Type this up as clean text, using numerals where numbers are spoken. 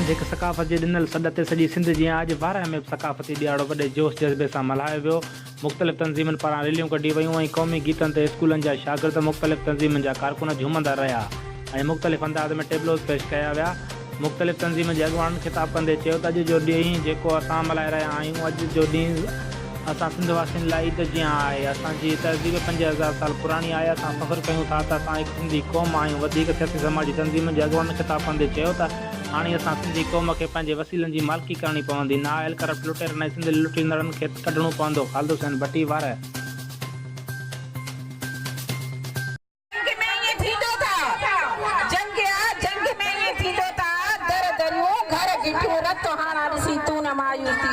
मंझि हिकु सक़ाफ़त जे ॾिनल सॾ ते सॼी सिंध जीअं अॼु 12 में सक़ाफ़ती ॾियारो वॾे जोश जज़्बे सां मल्हायो वियो। मुख़्तलिफ़ तंज़ीमुनि पारां रैलियूं कढी वयूं ऐं क़ौमी गीतनि ते स्कूलनि जा शागिर्द मुख़्तलिफ़ तंज़ीमुनि जा कारकुन झूमंदा रहिया ऐं मुख़्तलिफ़ अंदाज़ में टेबलोज़ पेश कया विया। मुख़्तलिफ़ तंज़ीमुनि जे अॻुवाणनि ख़िताब कंदे चयो त अॼु जो ॾींहुं जेको असां मल्हाए रहिया आहियूं, अॼु जो ॾींहुं असां सिंध वासियुनि लाइ ईद जीअं आहे। असांजी तहज़ीब 5000 साल पुराणी आहे। असां फ़ख़्रु कयूं था त असां हिकु सिंधी क़ौम आहियूं। वधीक सियासी समाजी तंज़ीमुनि जे अॻुवाणनि ख़िताब कंदे चयो त हाणे असां सिंधी क़ौम खे पंहिंजे वसीलनि जी मालिकी करणी पवंदी। नाअहल करप्ट लुटेरनि ऐं सिंध लुटींदड़नि खे कढणो पवंदो। ख़ालिद हुसैन भट्टी वार। जंग में ये थींदो था दर दरियो घर ॾिठो न तोहारा ॾिसी तू न मायूसी